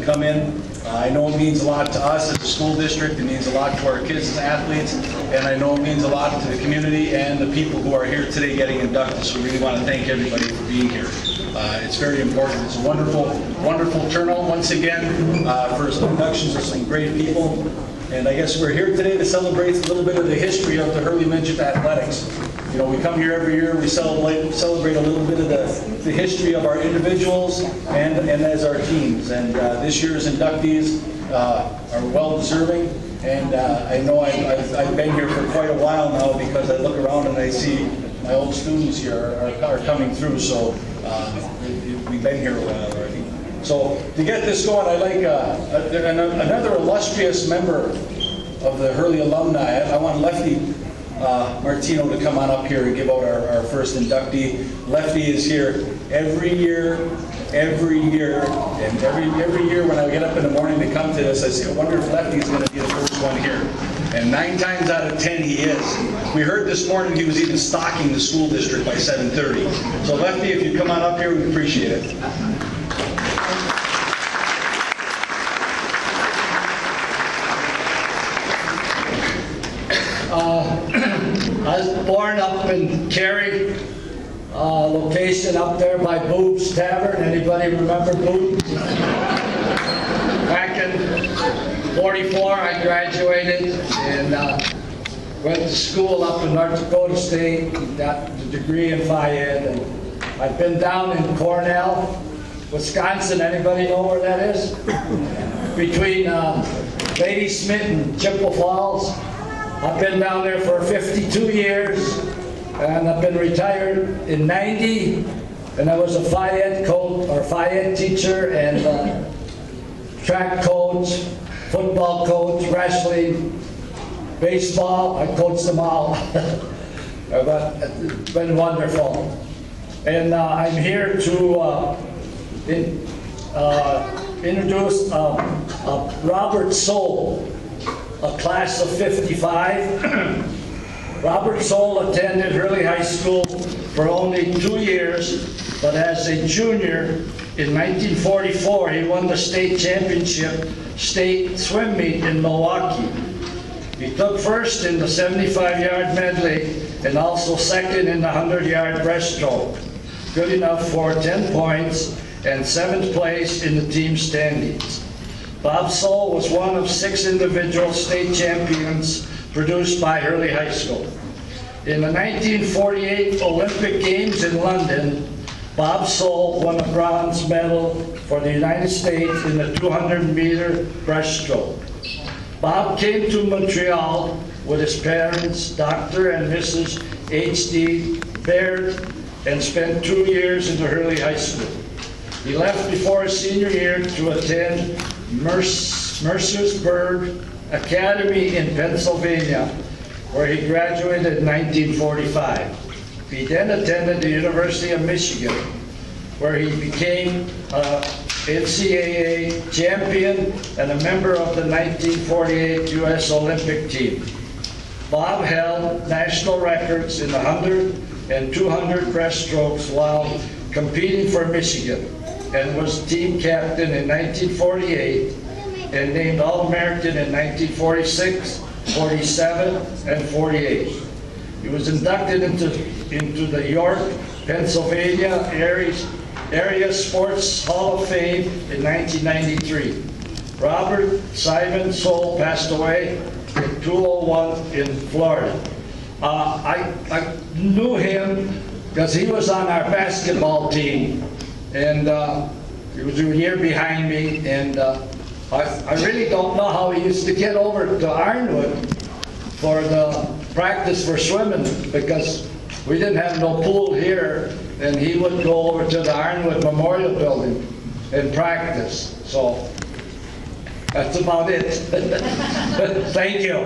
come in. I know it means a lot to us as a school district, it means a lot to our kids as athletes, and I know it means a lot to the community and the people who are here today getting inducted, so we really want to thank everybody for being here. It's very important. It's a wonderful, wonderful turnout once again for some inductions of some great people. And I guess we're here today to celebrate a little bit of the history of the Hurley Midget Athletics. You know, we come here every year, we celebrate a little bit of the history of our individuals and as our teams. And this year's inductees are well deserving. And I know I've been here for quite a while now because I look around and I see my old students here are coming through. So we've been here a while already. So to get this going, I'd like another illustrious member of the Hurley alumni. I want Lefty Martino to come on up here and give out our first inductee. Lefty is here every year, and every year when I get up in the morning to come to this, I say, I wonder if Lefty is going to be the first one here. And 9 times out of 10 he is. We heard this morning he was even stalking the school district by 7:30. So Lefty, if you come on up here, we appreciate it. I was born up in Cary, location up there by Boob's Tavern. Anybody remember Boob's? Back in '44, I graduated and went to school up in North Dakota State, got the degree in Phi Ed, and I've been down in Cornell, Wisconsin. Anybody know where that is? Between Ladysmith and Chippewa Falls. I've been down there for 52 years, and I've been retired in '90, and I was a Phi Ed coach, or Phi Ed teacher, and track coach, football coach, wrestling, baseball. I coached them all. But it's been wonderful. And I'm here to introduce Robert Soule, a class of '55. Robert Soule attended Hurley High School for only 2 years, but as a junior in 1944, he won the state championship state swim meet in Milwaukee. He took first in the 75-yard medley and also second in the 100-yard breaststroke, good enough for 10 points and 7th place in the team standings. Bob Soule was one of 6 individual state champions produced by Hurley High School. In the 1948 Olympic Games in London, Bob Soule won a bronze medal for the United States in the 200-meter breaststroke. Bob came to Montreal with his parents, Dr. and Mrs. H.D. Baird, and spent 2 years in the Hurley High School. He left before his senior year to attend Mercersburg Academy in Pennsylvania, where he graduated in 1945. He then attended the University of Michigan, where he became a NCAA champion and a member of the 1948 U.S. Olympic team. Bob held national records in the 100 and 200 breaststrokes while competing for Michigan, and was team captain in 1948 and named All-American in 1946, 47, and 48. He was inducted into the York, Pennsylvania Area Sports Hall of Fame in 1993. Robert Simon Soule passed away in 2001 in Florida. I knew him because he was on our basketball team, and he was a year behind me, and I really don't know how he used to get over to Ironwood for the practice for swimming, because we didn't have no pool here, and he would go over to the Ironwood Memorial Building and practice. So that's about it. Thank you.